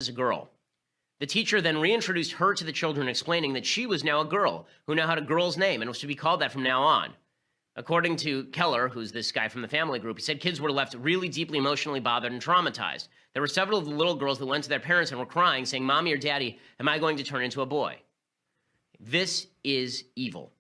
as a girl. The teacher then reintroduced her to the children, explaining that she was now a girl who now had a girl's name and was to be called that from now on. According to Keller, who's this guy from the family group, he said kids were left really deeply emotionally bothered and traumatized. There were several of the little girls that went to their parents and were crying, saying, "Mommy or Daddy, am I going to turn into a boy?" This is evil.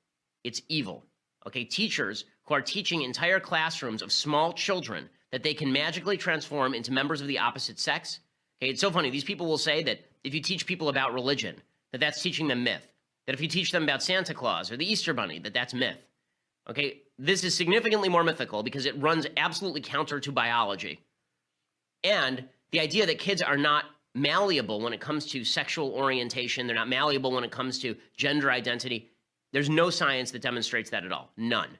It's evil. Okay, teachers who are teaching entire classrooms of small children that they can magically transform into members of the opposite sex. Okay, it's so funny. These people will say that if you teach people about religion, that that's teaching them myth. That if you teach them about Santa Claus or the Easter Bunny, that that's myth. Okay, this is significantly more mythical because it runs absolutely counter to biology. And the idea that kids are not malleable when it comes to sexual orientation, they're not malleable when it comes to gender identity, there's no science that demonstrates that at all. None.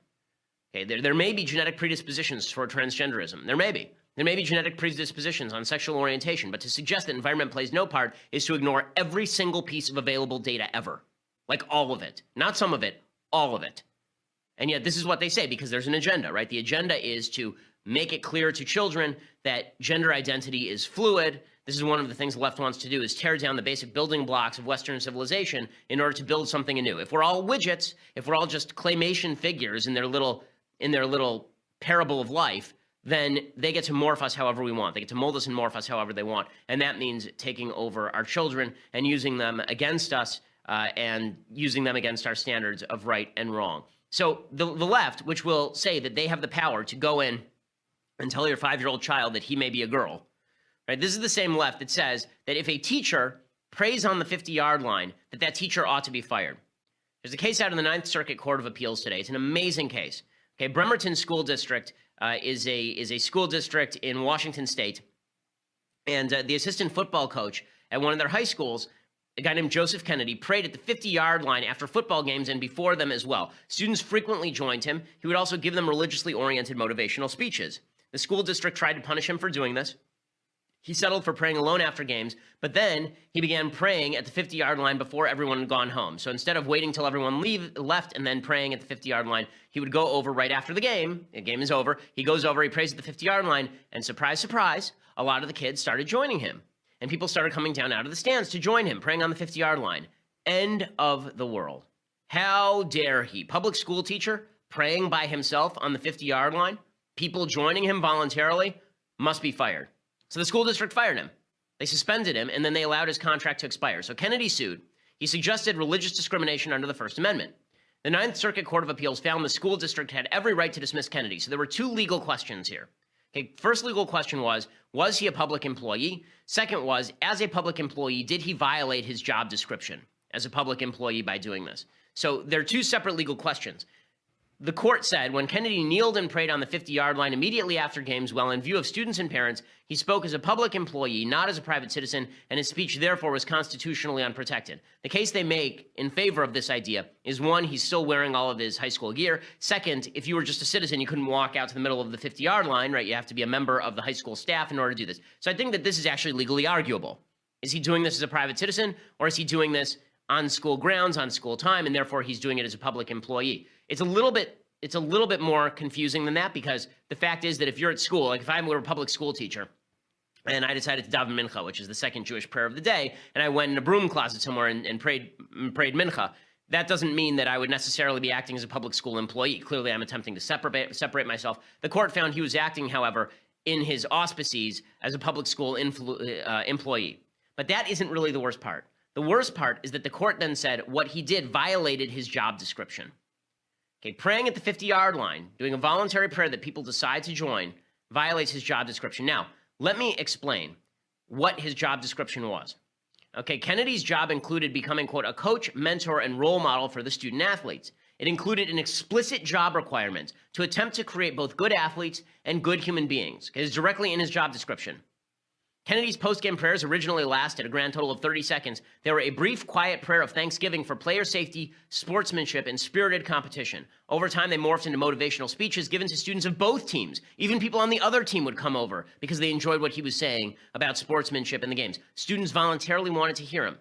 Okay, there may be genetic predispositions for transgenderism. There may be. There may be genetic predispositions on sexual orientation, but to suggest that environment plays no part is to ignore every single piece of available data ever. Like all of it. Not some of it, all of it. And yet this is what they say because there's an agenda, right? The agenda is to make it clear to children that gender identity is fluid. This is one of the things the left wants to do, is tear down the basic building blocks of Western civilization in order to build something anew. If we're all widgets, if we're all just claymation figures in their little parable of life, then they get to morph us however we want. They get to mold us and morph us however they want. And that means taking over our children and using them against us and using them against our standards of right and wrong. So the left, which will say that they have the power to go in and tell your 5-year-old child that he may be a girl, right? This is the same left that says that if a teacher prays on the 50-yard line, that teacher ought to be fired. There's a case out in the Ninth Circuit Court of Appeals today. It's an amazing case. Okay, Bremerton School District is a school district in Washington State, and the assistant football coach at one of their high schools, a guy named Joseph Kennedy, prayed at the 50-yard line after football games and before them as well. Students frequently joined him. He would also give them religiously oriented motivational speeches. The school district tried to punish him for doing this. He settled for praying alone after games, but then he began praying at the 50-yard line before everyone had gone home. So instead of waiting till everyone left and then praying at the 50-yard line, he would go over right after the game. The game is over. He goes over, he prays at the 50-yard line, and surprise, surprise, a lot of the kids started joining him. And people started coming down out of the stands to join him, praying on the 50-yard line. End of the world. How dare he? Public school teacher praying by himself on the 50-yard line? People joining him voluntarily must be fired. So the school district fired him. They suspended him, and then they allowed his contract to expire. So Kennedy sued. He suggested religious discrimination under the First Amendment. The Ninth Circuit Court of Appeals found the school district had every right to dismiss Kennedy. So there were two legal questions here. Okay, first legal question was he a public employee? Second was, as a public employee, did he violate his job description as a public employee by doing this? So there are two separate legal questions. The court said when Kennedy kneeled and prayed on the 50-yard line immediately after games, while in view of students and parents, he spoke as a public employee, not as a private citizen, and his speech therefore was constitutionally unprotected. The case they make in favor of this idea is, one, he's still wearing all of his high school gear. Second, if you were just a citizen, you couldn't walk out to the middle of the 50-yard line, right? You have to be a member of the high school staff in order to do this. So I think that this is actually legally arguable. Is he doing this as a private citizen, or is he doing this on school grounds, on school time, and therefore he's doing it as a public employee? It's a little bit more confusing than that, because the fact is that if you're at school, like if I were a public school teacher and I decided to daven mincha, which is the second Jewish prayer of the day, and I went in a broom closet somewhere and prayed mincha, that doesn't mean that I would necessarily be acting as a public school employee. Clearly, I'm attempting to separate myself. The court found he was acting, however, in his auspices as a public school employee. But that isn't really the worst part. The worst part is that the court then said what he did violated his job description. Okay, praying at the 50-yard line, doing a voluntary prayer that people decide to join, violates his job description. Now, let me explain what his job description was. Okay, Kennedy's job included becoming, quote, a coach, mentor, and role model for the student athletes. It included an explicit job requirement to attempt to create both good athletes and good human beings. Okay, it's directly in his job description. Kennedy's post-game prayers originally lasted a grand total of 30 seconds. They were a brief, quiet prayer of thanksgiving for player safety, sportsmanship, and spirited competition. Over time, they morphed into motivational speeches given to students of both teams. Even people on the other team would come over because they enjoyed what he was saying about sportsmanship in the games. Students voluntarily wanted to hear him.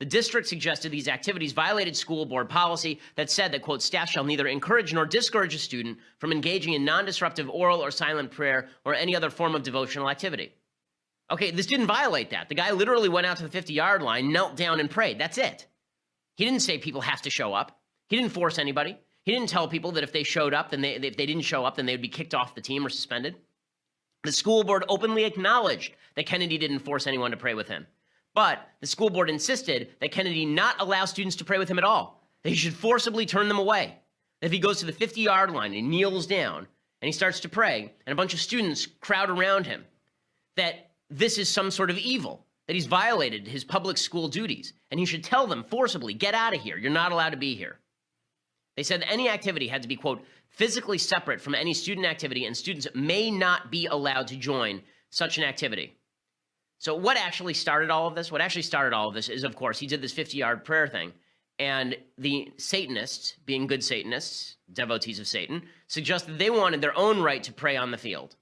The district suggested these activities violated school board policy that said that, quote, staff shall neither encourage nor discourage a student from engaging in non-disruptive oral or silent prayer or any other form of devotional activity. Okay, this didn't violate that. The guy literally went out to the 50-yard line, knelt down, and prayed. That's it. He didn't say people have to show up. He didn't force anybody. He didn't tell people that if they showed up, then if they didn't show up, then they would be kicked off the team or suspended. The school board openly acknowledged that Kennedy didn't force anyone to pray with him. But the school board insisted that Kennedy not allow students to pray with him at all, that he should forcibly turn them away. That if he goes to the 50-yard line and he kneels down and he starts to pray and a bunch of students crowd around him, that this is some sort of evil, that he's violated his public school duties, and he should tell them forcibly, get out of here, you're not allowed to be here. They said that any activity had to be, quote, physically separate from any student activity, and students may not be allowed to join such an activity. So what actually started all of this? What actually started all of this is, of course, he did this 50-yard prayer thing, and the Satanists, being good Satanists, devotees of Satan, suggested they wanted their own right to pray on the field.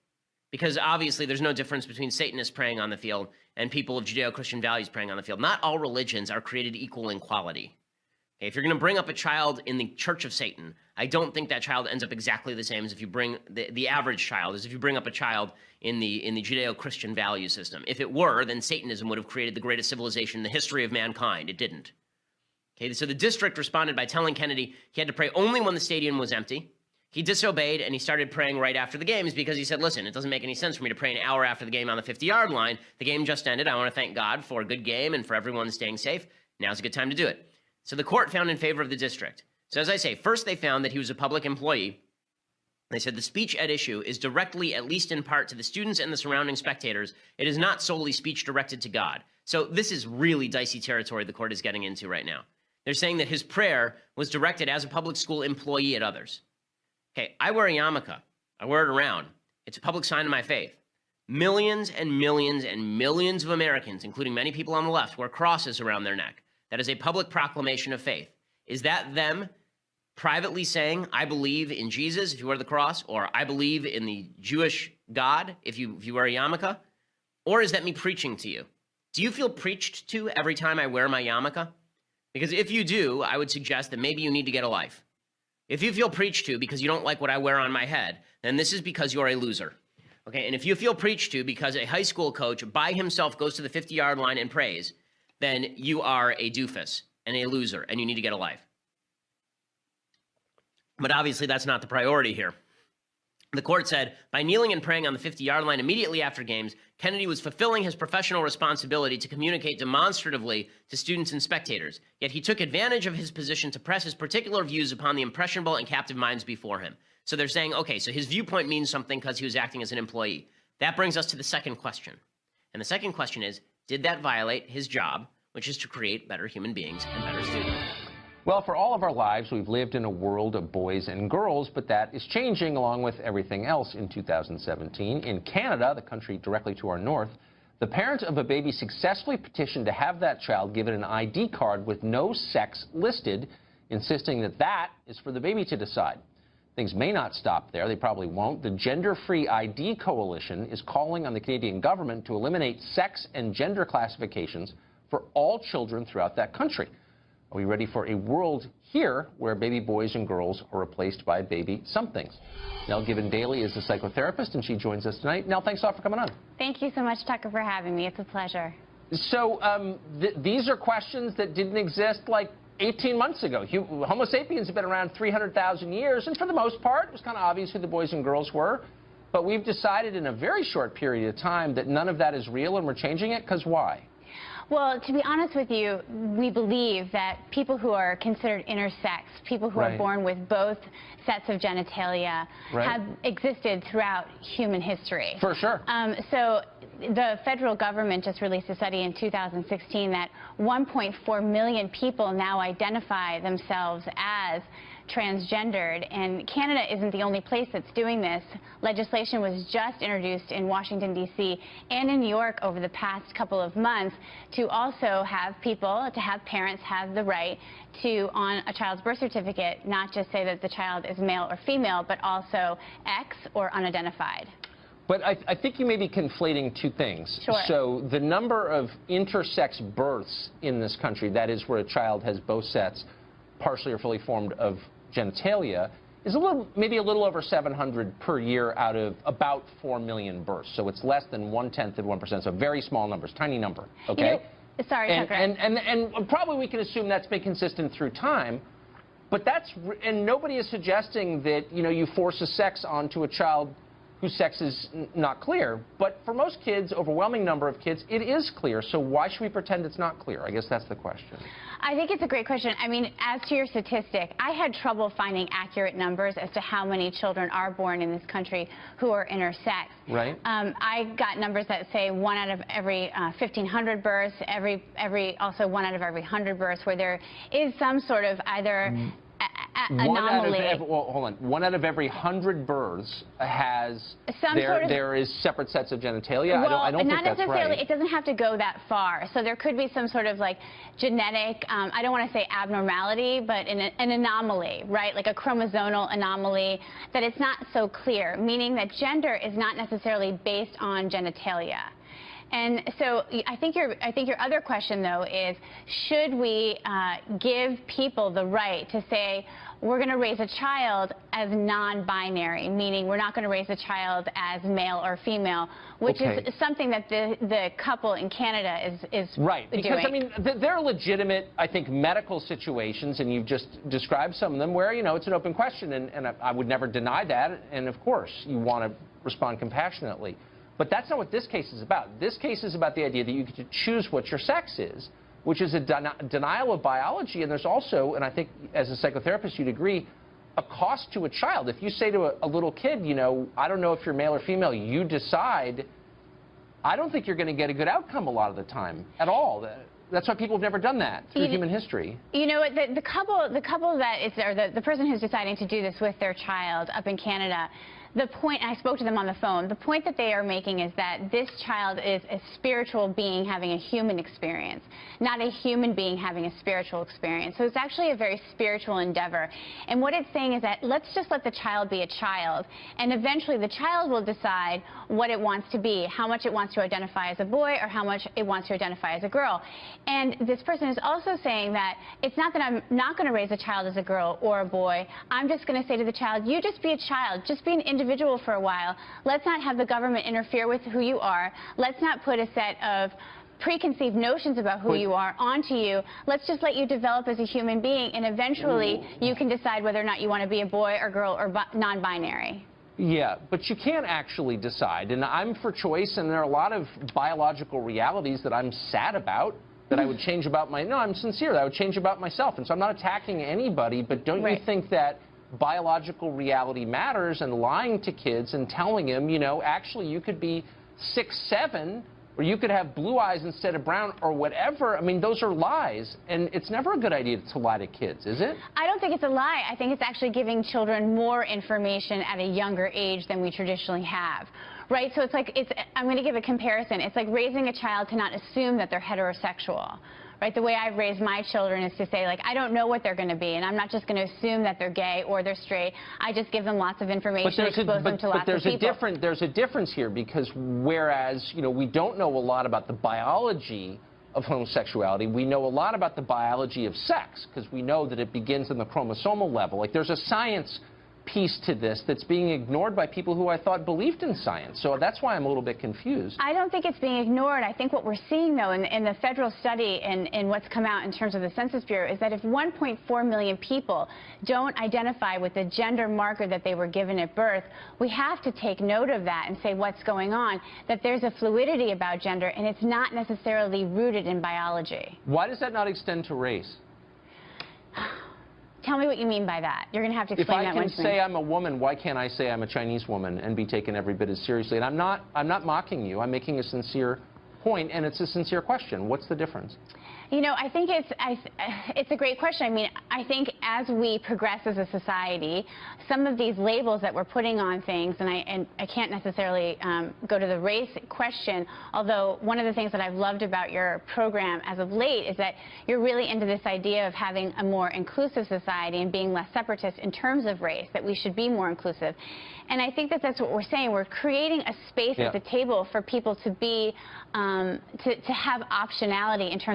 Because obviously there's no difference between Satanists praying on the field and people of Judeo-Christian values praying on the field. Not all religions are created equal in quality. Okay, if you're going to bring up a child in the Church of Satan, I don't think that child ends up exactly the same as if you bring the average child, as if you bring up a child in the Judeo-Christian value system. If it were, then Satanism would have created the greatest civilization in the history of mankind. It didn't. Okay, so the district responded by telling Kennedy he had to pray only when the stadium was empty. He disobeyed, and he started praying right after the games because he said, listen, it doesn't make any sense for me to pray an hour after the game on the 50-yard line. The game just ended. I want to thank God for a good game and for everyone staying safe. Now's a good time to do it. So the court found in favor of the district. So as I say, first they found that he was a public employee. They said the speech at issue is directly, at least in part, to the students and the surrounding spectators. It is not solely speech directed to God. So this is really dicey territory the court is getting into right now. They're saying that his prayer was directed as a public school employee at others. Okay, I wear a yarmulke. I wear it around. It's a public sign of my faith. Millions and millions and millions of Americans, including many people on the left, wear crosses around their neck. That is a public proclamation of faith. Is that them privately saying, I believe in Jesus if you wear the cross, or I believe in the Jewish God if you wear a yarmulke? Or is that me preaching to you? Do you feel preached to every time I wear my yarmulke? Because if you do, I would suggest that maybe you need to get a life. If you feel preached to because you don't like what I wear on my head, then this is because you're a loser. Okay, and if you feel preached to because a high school coach by himself goes to the 50-yard line and prays, then you are a doofus and a loser, and you need to get a life. But obviously that's not the priority here. The court said, by kneeling and praying on the 50-yard line immediately after games, Kennedy was fulfilling his professional responsibility to communicate demonstratively to students and spectators. Yet he took advantage of his position to press his particular views upon the impressionable and captive minds before him. So they're saying, okay, so his viewpoint means something because he was acting as an employee. That brings us to the second question. And the second question is, did that violate his job, which is to create better human beings and better students? Well, for all of our lives, we've lived in a world of boys and girls, but that is changing along with everything else in 2017. In Canada, the country directly to our north, the parent of a baby successfully petitioned to have that child given an ID card with no sex listed, insisting that that is for the baby to decide. Things may not stop there. They probably won't. The Gender-Free ID Coalition is calling on the Canadian government to eliminate sex and gender classifications for all children throughout that country. Are we ready for a world here where baby boys and girls are replaced by baby somethings? Nell Given-Daly is a psychotherapist, and she joins us tonight. Nell, thanks a lot for coming on. Thank you so much, Tucker, for having me. It's a pleasure. So these are questions that didn't exist like 18 months ago. Homo sapiens have been around 300,000 years, and for the most part, it was kind of obvious who the boys and girls were. But we've decided in a very short period of time that none of that is real, and we're changing it, because why? Well, to be honest with you, we believe that people who are considered intersex, people who are born with both sets of genitalia, have existed throughout human history. For sure. So the federal government just released a study in 2016 that 1.4 million people now identify themselves as transgendered, and Canada isn't the only place that's doing this. Legislation was just introduced in Washington, D.C. and in New York over the past couple of months to also have parents have the right to, on a child's birth certificate, not just say that the child is male or female, but also X or unidentified. But I think you may be conflating two things. Sure. So the number of intersex births in this country, that is where a child has both sets, partially or fully formed, of genitalia, is maybe a little over 700 per year out of about 4 million births. So it's less than 1/10 of 1%. So very small numbers, tiny number. Okay. Sorry, Tucker. And probably we can assume that's been consistent through time. But and nobody is suggesting that, you force a sex onto a child whose sex is not clear. But for most kids, overwhelming number of kids, it is clear. So why should we pretend it's not clear? I guess that's the question. I think it's a great question. I mean, as to your statistic, I had trouble finding accurate numbers as to how many children are born in this country who are intersex. Right. I got numbers that say 1 out of every 1,500 births, also 1 out of every 100 births, where there is some sort of either anomaly. Hold on. 1 out of every 100 births has there is separate sets of genitalia. Well, I don't think that's right. It doesn't have to go that far. So there could be some sort of like genetic, I don't want to say abnormality, but an anomaly, right? Like a chromosomal anomaly that it's not so clear, meaning that gender is not necessarily based on genitalia. And so I think your other question, though, is should we give people the right to say we're going to raise a child as non-binary, meaning we're not going to raise a child as male or female, which is something that the couple in Canada is right. doing. Because, I mean, there are legitimate, I think, medical situations, and you've just described some of them, where, it's an open question, and I would never deny that, and of course you want to respond compassionately. But that's not what this case is about. This case is about the idea that you get to choose what your sex is, which is a denial of biology. And there's also, and I think as a psychotherapist you'd agree, a cost to a child. If you say to a little kid, I don't know if you're male or female, you decide, I don't think you're going to get a good outcome a lot of the time at all. That's why people have never done that through human history. You know, the couple that is, or the person who's deciding to do this with their child up in Canada, the point, I spoke to them on the phone, the point that they are making is that this child is a spiritual being having a human experience, not a human being having a spiritual experience. So it's actually a very spiritual endeavor. And what it's saying is that let's just let the child be a child, and eventually the child will decide what it wants to be, how much it wants to identify as a boy or how much it wants to identify as a girl. And this person is also saying that it's not that I'm not going to raise a child as a girl or a boy. I'm just going to say to the child, you just be a child, just be an individual for a while. Let's not have the government interfere with who you are. Let's not put a set of preconceived notions about who you are onto you. Let's just let you develop as a human being, and eventually you can decide whether or not you want to be a boy or girl or non-binary. Yeah, but you can't actually decide. And I'm for choice, and there are a lot of biological realities that I'm sad about, that I would change about no, I'm sincere, that I would change about myself. And so I'm not attacking anybody, but don't you think that biological reality matters, and lying to kids and telling them, actually you could be 6'7", or you could have blue eyes instead of brown, or whatever. I mean, those are lies, and it's never a good idea to lie to kids, is it? I don't think it's a lie. I think it's actually giving children more information at a younger age than we traditionally have. Right? So it's like, I'm going to give a comparison. It's like raising a child to not assume that they're heterosexual. Right? The way I've raised my children is to say, like, I don't know what they're going to be, and I'm not just going to assume that they're gay or they're straight. I just give them lots of information, expose them to lots of people. There's a difference here, because whereas, we don't know a lot about the biology of homosexuality, we know a lot about the biology of sex, because we know that it begins on the chromosomal level. Like, there's a science piece to this that's being ignored by people who I thought believed in science. So that's why I'm a little bit confused. I don't think it's being ignored. I think what we're seeing, though, in the federal study and what's come out in terms of the Census Bureau is that if 1.4 million people don't identify with the gender marker that they were given at birth, we have to take note of that and say what's going on, that there's a fluidity about gender, and it's not necessarily rooted in biology. Why does that not extend to race? Tell me what you mean by that. You're going to have to explain that one to me. If I can say I'm a woman, why can't I say I'm a Chinese woman and be taken every bit as seriously? And I'm not mocking you. I'm making a sincere point, and it's a sincere question. What's the difference? I think it's a great question. I mean, I think as we progress as a society, some of these labels that we're putting on things, and I can't necessarily go to the race question, although one of the things that I've loved about your program as of late is that you're really into this idea of having a more inclusive society and being less separatist in terms of race, that we should be more inclusive. And I think that that's what we're saying. We're creating a space at the table for people to be, to have optionality in terms of